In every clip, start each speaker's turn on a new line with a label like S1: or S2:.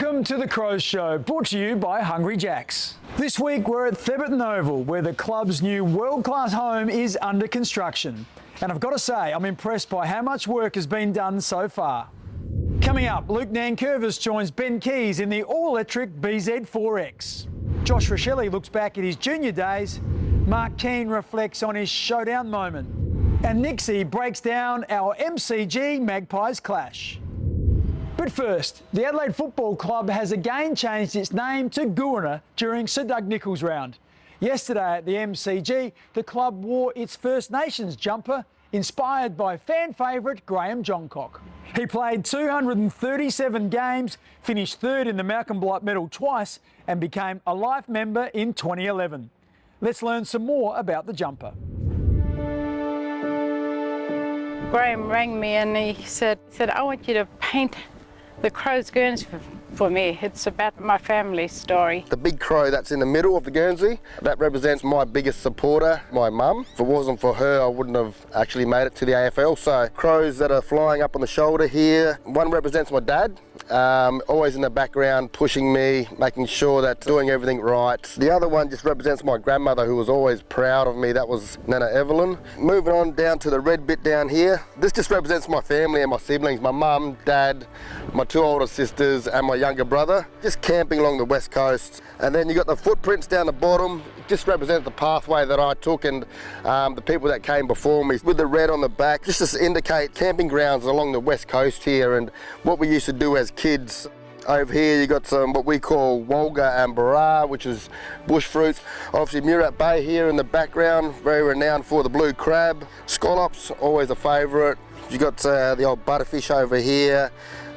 S1: Welcome to the Crows Show, brought to you by Hungry Jacks. This week we're at Thebarton Oval, where the club's new world-class home is under construction. And I've got to say, I'm impressed by how much work has been done so far. Coming up, Luke Nankervis joins Ben Keys in the all-electric BZ4X. Josh Rochelle looks back at his junior days. Mark Keane reflects on his showdown moment. And Nixie breaks down our MCG Magpies clash. But first, the Adelaide Football Club has again changed its name to Goorna during Sir Doug Nicholls' round. Yesterday at the MCG, the club wore its First Nations jumper, inspired by fan favourite Graham Johncock. He played 237 games, finished third in the Malcolm Blight medal twice, and became a life member in 2011. Let's learn some more about the jumper.
S2: Graham rang me and he said, I want you to paint the Crows Guernsey for me. It's about my family story.
S3: The big crow that's in the middle of the Guernsey, that represents my biggest supporter, my mum. If it wasn't for her, I wouldn't have actually made it to the AFL. So crows that are flying up on the shoulder here. One represents my dad, always in the background, pushing me, making sure that doing everything right. The other one just represents my grandmother, who was always proud of me. That was Nana Evelyn. Moving on down to the red bit down here, this just represents my family and my siblings, my mum, dad, my two older sisters and my younger brother, just camping along the west coast. And then you got the footprints down the bottom. It just represents the pathway that I took and the people that came before me. With the red on the back, just to indicate camping grounds along the west coast here and what we used to do as kids. Over here you got some what we call Wolga and Barra, which is bush fruits. Obviously Murat Bay here in the background, very renowned for the blue crab. Scallops, always a favourite. You got the old butterfish over here.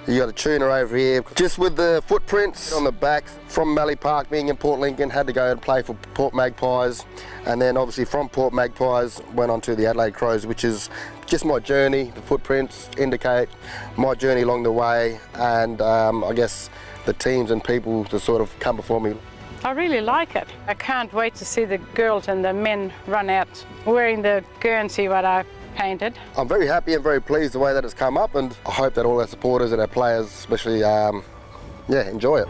S3: You got a tuna over here. Just with the footprints on the back from Mallee Park, being in Port Lincoln, had to go and play for Port Magpies. And then obviously from Port Magpies, went on to the Adelaide Crows, which is just my journey. The footprints indicate my journey along the way, and I guess the teams and people that sort of come before me.
S2: I really like it. I can't wait to see the girls and the men run out wearing the Guernsey what I painted.
S3: I'm very happy and very pleased the way that it's come up, and I hope that all our supporters and our players especially enjoy it.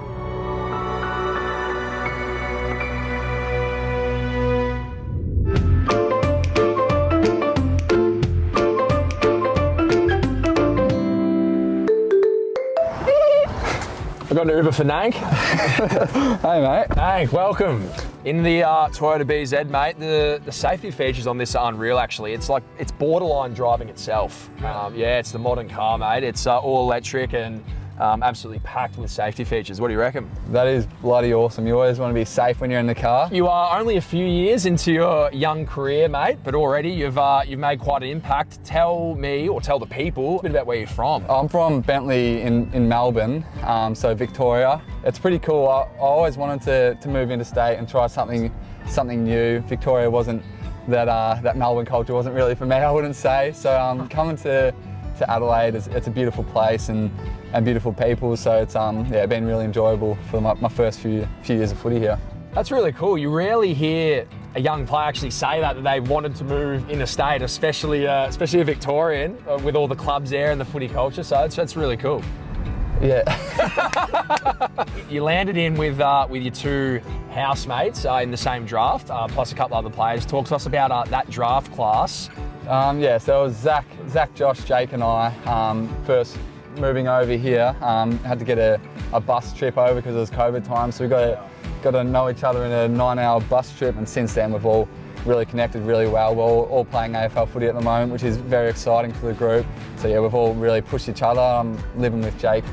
S4: I got an Uber for Nank.
S5: Hey mate.
S4: Nank, welcome. In the Toyota BZ, mate, the safety features on this are unreal, actually. It's borderline driving itself. Yeah, it's the modern car, mate. It's all electric and absolutely packed with safety features. What do you reckon?
S5: That is bloody awesome. You always want to be safe when you're in the car.
S4: You are only a few years into your young career, mate, but already you've made quite an impact. Tell me, or tell the people, a bit about where you're from.
S5: I'm from Bentley in Melbourne, so Victoria. It's pretty cool. I always wanted to move interstate and try something new. Victoria wasn't that Melbourne culture wasn't really for me, I wouldn't say. So coming to Adelaide, it's a beautiful place and beautiful people, so it's been really enjoyable for my first few years of footy here.
S4: That's really cool. You rarely hear a young player actually say that they wanted to move interstate, especially a Victorian with all the clubs there and the footy culture. So that's really cool.
S5: Yeah.
S4: You landed in with your two housemates in the same draft, plus a couple other players. Talk to us about that draft class.
S5: So it was Zach, Josh, Jake and I first moving over here. Had to get a bus trip over because it was COVID time, so we got to know each other in a 9-hour bus trip, and since then we've all really connected really well. We're all playing AFL footy at the moment, which is very exciting for the group. So yeah, we've all really pushed each other. I'm living with Jake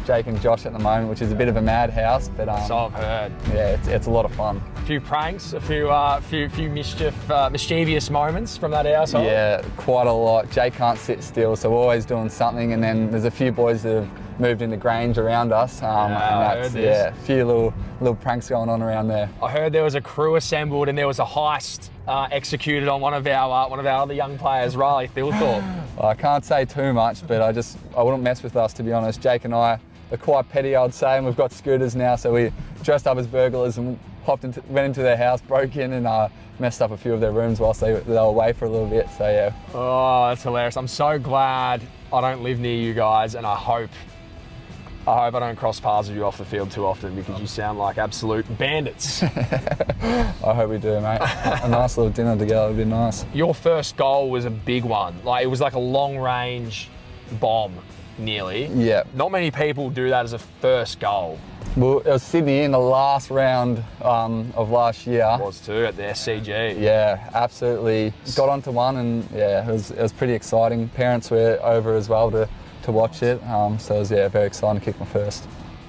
S5: and Josh at the moment, which is a bit of a madhouse, but
S4: so I've heard.
S5: Yeah, it's a lot of fun.
S4: A few pranks, a few mischievous moments from that household.
S5: Yeah, quite a lot. Jake can't sit still, so we're always doing something. And then there's a few boys that have moved into Grange around us, and that's a few little pranks going on around there. I
S4: heard there was a crew assembled and there was a heist executed on one of our other young players, Riley Thilthorpe.
S5: I can't say too much, but I wouldn't mess with us, to be honest. Jake and I are quite petty, I'd say, and we've got scooters now, so we dressed up as burglars and went into their house, broke in and messed up a few of their rooms whilst they were away for a little bit, so yeah.
S4: Oh, that's hilarious. I'm so glad I don't live near you guys, and I hope I hope I don't cross paths with you off the field too often because you sound like absolute bandits.
S5: I hope we do, mate. A nice little dinner together would be nice.
S4: Your first goal was a big one. Like, it was like a long-range bomb, nearly.
S5: Yeah.
S4: Not many people do that as a first goal.
S5: Well, it was Sydney in the last round of last year.
S4: It was too, at the SCG.
S5: Yeah, absolutely. Got onto one, and yeah, it was pretty exciting. Parents were over as well to watch it, so it was very exciting to kick my first.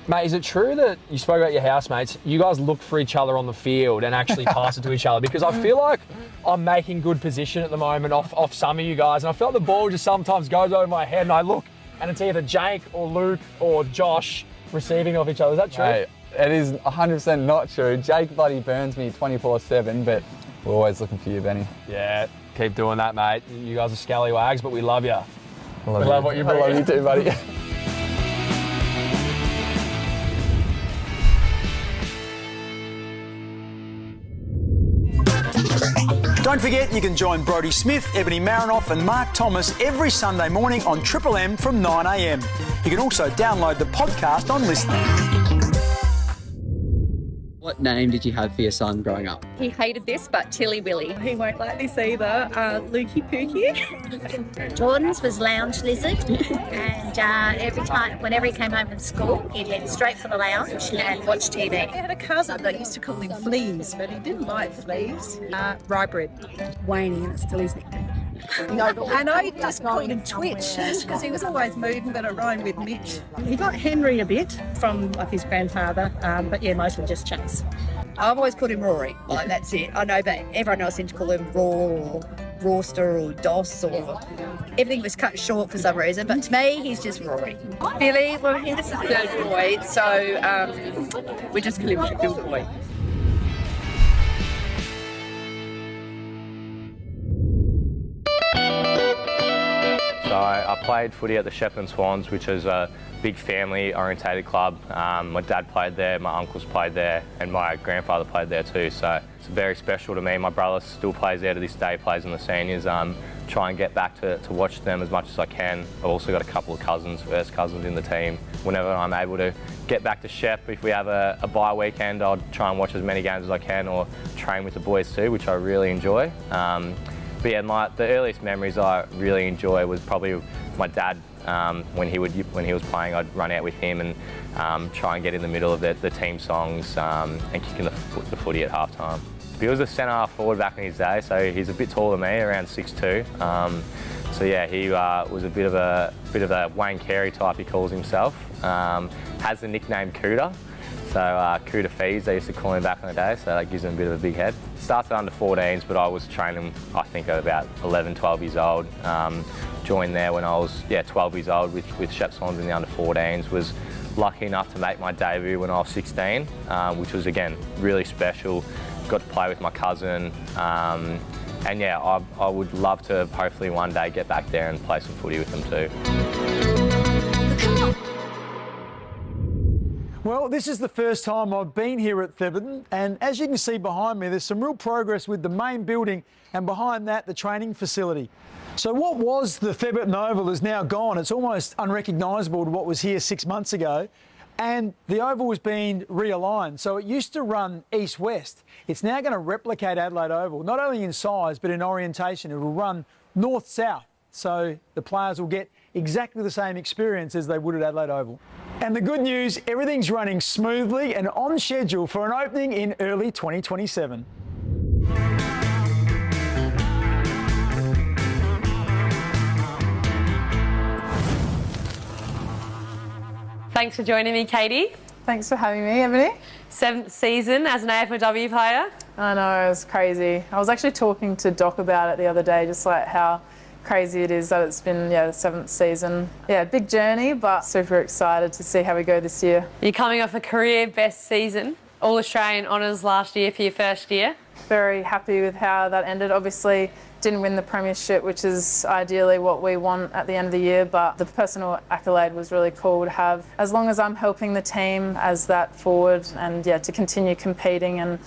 S4: Mate, is it true that you spoke about your housemates, you guys look for each other on the field and actually pass it to each other? Because I feel like I'm making good position at the moment off some of you guys, and I feel like the ball just sometimes goes over my head and I look and it's either Jake or Luke or Josh receiving off each other. Is that true?
S5: Hey, it is 100% not true. Jake bloody burns me 24/7, but we're always looking for you, Benny.
S4: Yeah, keep doing that, mate. You guys are scallywags, but we love you.
S5: I love
S4: We love what you bring.
S5: I love you too, buddy.
S1: Don't forget you can join Brodie Smith, Ebony Marinoff and Mark Thomas every Sunday morning on Triple M from 9 a.m. You can also download the podcast on Listening.
S6: What name did you have for your son growing up?
S7: He hated this, but Tilly Willy.
S8: He won't like this either. Lukey Pookie.
S9: Jordan's was Lounge Lizard, and whenever he came home from school, he'd head straight for the lounge and watch TV.
S8: I had a cousin that used to call him Fleas, but he didn't like fleas. Rye bread.
S7: Wayne, and it's still his nickname.
S8: And I just called him Twitch because he was always moving, but it rhymed with Mitch.
S10: He got Henry a bit from like his grandfather, but yeah, mostly just Chase.
S7: I've always called him Rory. Like, that's it. I know, but everyone else seemed to call him Raw or Rawster or Doss or everything was cut short for some reason. But to me, he's just Rory. Billy, well, he's the third boy, so we just call him Bill Boy.
S11: So I played footy at the Shepparton Swans, which is a big family-orientated club. My dad played there, my uncles played there, and my grandfather played there too. So it's very special to me. My brother still plays there to this day, plays in the seniors. Try and get back to watch them as much as I can. I've also got a couple of cousins, first cousins in the team. Whenever I'm able to get back to Shep, if we have a bye weekend, I'll try and watch as many games as I can or train with the boys too, which I really enjoy. But yeah, the earliest memories I really enjoy was probably my dad. When he was playing, I'd run out with him and try and get in the middle of the team songs and kicking the footy at halftime. He was a centre forward back in his day, so he's a bit taller than me, around 6'2". So yeah, he was a bit of a Wayne Carey type, he calls himself. Has the nickname Cooter. So Cooter Fees, they used to call him back in the day, so that gives him a bit of a big head. Started under 14s, but I was training, I think, at about 11, 12 years old. Joined there when I was 12 years old with Shep Swans in the under 14s. Was lucky enough to make my debut when I was 16, which was, again, really special. Got to play with my cousin. And yeah, I would love to hopefully one day get back there and play some footy with them too.
S1: Well, this is the first time I've been here at Thebarton, and as you can see behind me, there's some real progress with the main building and behind that, the training facility. So what was the Thebarton Oval is now gone. It's almost unrecognisable to what was here 6 months ago. And the oval has been realigned. So it used to run east-west. It's now going to replicate Adelaide Oval, not only in size, but in orientation. It will run north-south. So the players will get exactly the same experience as they would at Adelaide Oval. And the good news, everything's running smoothly and on schedule for an opening in early 2027.
S12: Thanks for joining me, Katie.
S8: Thanks for having me, Ebony.
S12: 7th season as an AFLW player.
S8: I know, it was crazy. I was actually talking to Doc about it the other day, just like how crazy it is that it's been the 7th season. Yeah, big journey, but super excited to see how we go this year.
S12: You're coming off a career best season, All-Australian honours last year for your first year.
S8: Very happy with how that ended. Obviously didn't win the premiership, which is ideally what we want at the end of the year, but the personal accolade was really cool to have. As long as I'm helping the team as that forward and to continue competing and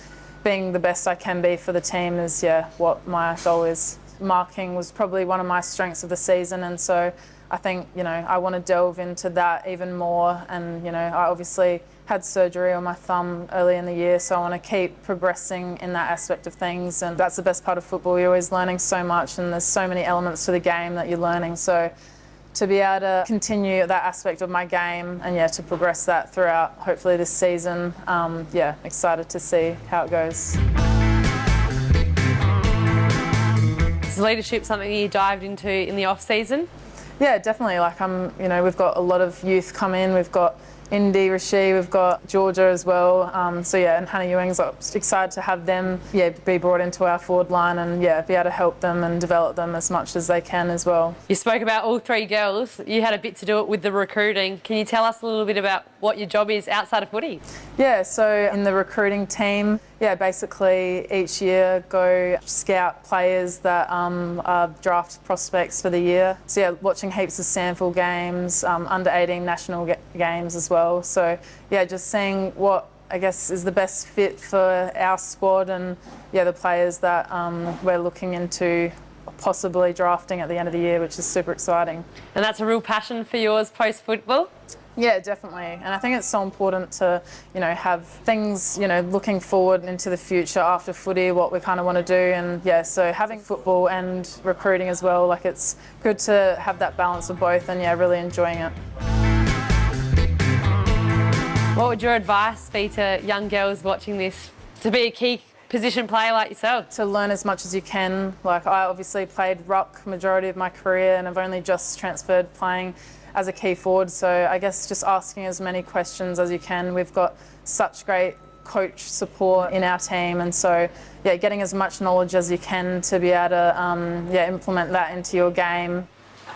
S8: being the best I can be for the team is what my goal is. Marking was probably one of my strengths of the season, and so I think, I want to delve into that even more. And, I obviously had surgery on my thumb early in the year, so I want to keep progressing in that aspect of things. And that's the best part of football. You're always learning so much, and there's so many elements to the game that you're learning. So to be able to continue that aspect of my game and to progress that throughout hopefully this season, excited to see how it goes.
S12: Is leadership something you dived into in the off season?
S8: Yeah, definitely. We've got a lot of youth come in. We've got Indy, Rishi, we've got Georgia as well. And Hannah Ewing's excited to have them be brought into our forward line and be able to help them and develop them as much as they can as well.
S12: You spoke about all three girls. You had a bit to do it with the recruiting. Can you tell us a little bit about what your job is outside of footy?
S8: Yeah, so in the recruiting team, basically each year go scout players that are draft prospects for the year. So watching heaps of sample games, under 18 national games as well. So just seeing what I guess is the best fit for our squad and the players that we're looking into possibly drafting at the end of the year, which is super exciting.
S12: And that's a real passion for yours post-football?
S8: Yeah, definitely. And I think it's so important to, have things, looking forward into the future after footy, what we kind of want to do. And so having football and recruiting as well, it's good to have that balance of both and really enjoying it.
S12: What would your advice be to young girls watching this to be a key position player like yourself?
S8: To learn as much as you can. I obviously played ruck majority of my career and I've only just transferred playing as a key forward, so I guess just asking as many questions as you can. We've got such great coach support in our team, and so getting as much knowledge as you can to be able to implement that into your game.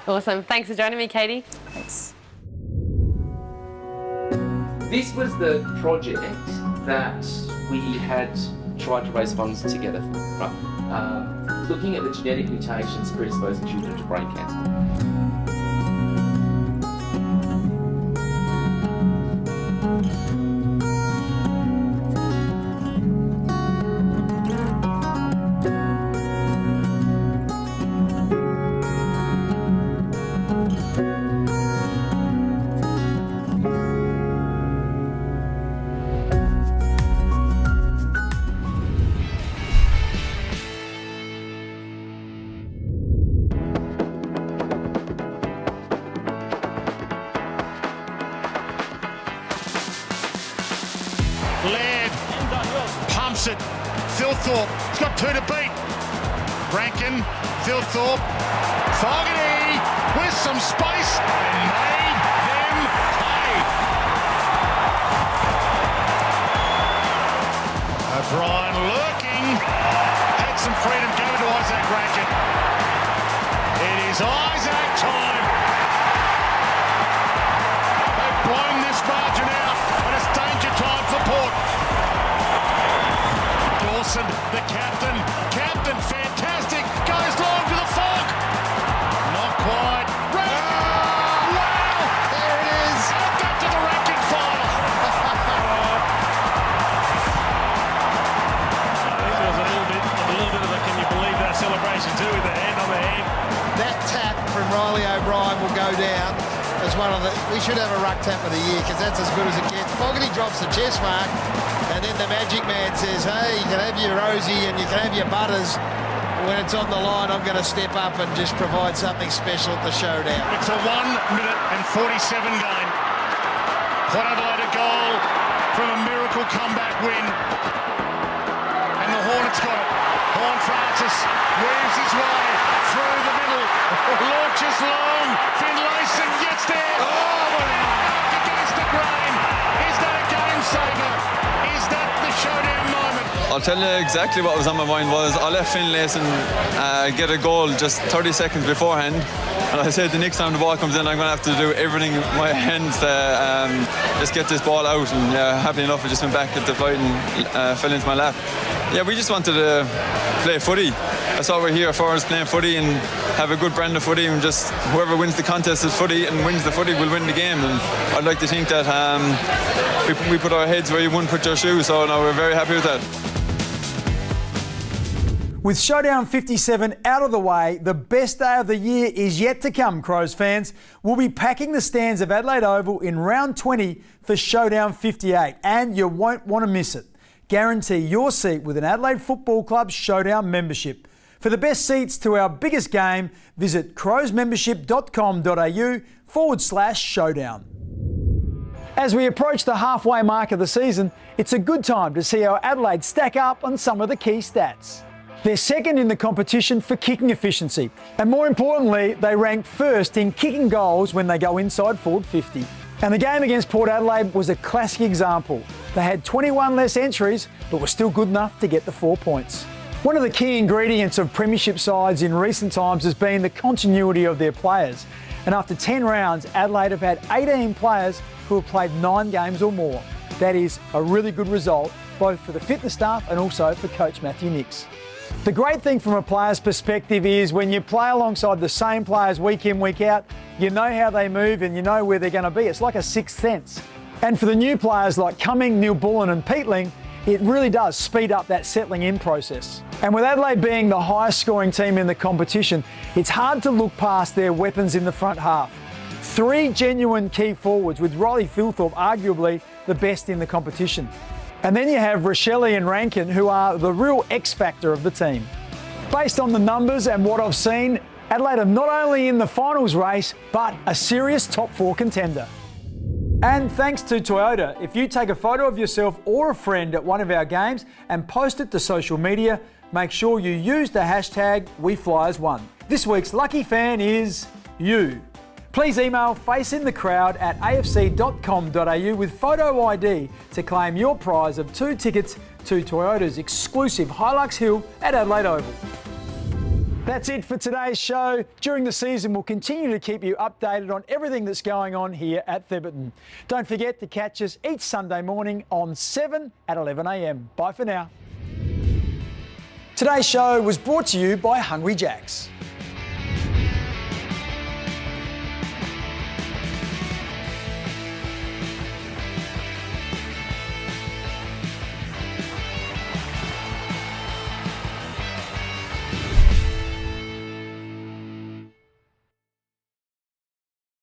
S12: Awesome. Thanks for joining me, Katie.
S8: Thanks.
S13: This was the project that we had tried to raise funds together for, right? Looking at the genetic mutations predisposing children to brain cancer.
S14: Pumps it. Thilthorpe. He's got two to beat. Rankin, Thilthorpe, Fogarty with some space and made them pay. O'Brien lurking. Had some freedom. Gave it to Isaac Rankin. It is Isaac time. They've blown this margin out and it's danger time for Port. Dawson, the captain, fantastic, goes long to the fog. Not quite. Wow! There it is. And back to the ranking final.
S15: I think there was a little bit of a can you believe that celebration too with the hand on the head.
S16: That tap from Riley O'Brien will go down as one of the. We should have a ruck tap of the year because that's as good as it gets. Fogarty drops the chest mark. And then the magic man says, hey, you can have your Rosie and you can have your Butters. When it's on the line, I'm going to step up and just provide something special at the showdown.
S14: It's a 1 minute and 47 game. Port Adelaide a goal from a miracle comeback win. And the Hornets got it. Horn Francis weaves his way through the middle. Launches long. Finlayson gets there. Oh, against the grain. Is that a game saver? Is that the showdown moment?
S5: I'll tell you exactly what was on my mind was I left Finlayson get a goal just 30 seconds beforehand, and I said the next time the ball comes in I'm going to have to do everything in my hands to just get this ball out, and happily enough it just went back at the flight and fell into my lap. Yeah, we just wanted to play footy. That's what we're here for, is playing footy and have a good brand of footy, and just whoever wins the contest is footy and wins the footy will win the game. And I'd like to think that we put our heads where you wouldn't put your shoes, so no, we're very happy with that.
S1: With Showdown 57 out of the way, the best day of the year is yet to come, Crows fans. We'll be packing the stands of Adelaide Oval in round 20 for Showdown 58, and you won't want to miss it. Guarantee your seat with an Adelaide Football Club Showdown membership. For the best seats to our biggest game, visit crowsmembership.com.au/showdown. As we approach the halfway mark of the season, it's a good time to see how Adelaide stack up on some of the key stats. They're second in the competition for kicking efficiency, and more importantly, they rank first in kicking goals when they go inside forward 50. And the game against Port Adelaide was a classic example. They had 21 less entries, but were still good enough to get the 4 points. One of the key ingredients of premiership sides in recent times has been the continuity of their players. And after 10 rounds, Adelaide have had 18 players who have played 9 games or more. That is a really good result, both for the fitness staff and also for Coach Matthew Nicks. The great thing from a player's perspective is when you play alongside the same players week in, week out, you know how they move and you know where they're going to be. It's like a sixth sense. And for the new players like Cumming, Neil Bullen and Peatling, it really does speed up that settling in process. And with Adelaide being the highest scoring team in the competition, it's hard to look past their weapons in the front half. 3 genuine key forwards, with Riley Thilthorpe arguably the best in the competition. And then you have Rochelle and Rankin, who are the real X factor of the team. Based on the numbers and what I've seen, Adelaide are not only in the finals race, but a serious top 4 contender. And thanks to Toyota, if you take a photo of yourself or a friend at one of our games and post it to social media, make sure you use the hashtag WeFlyAsOne. This week's lucky fan is you. Please email faceinthecrowd@afc.com.au with photo ID to claim your prize of 2 tickets to Toyota's exclusive Hilux Hill at Adelaide Oval. That's it for today's show. During the season, we'll continue to keep you updated on everything that's going on here at Thebarton. Don't forget to catch us each Sunday morning on 7 at 11 a.m. Bye for now. Today's show was brought to you by Hungry Jacks.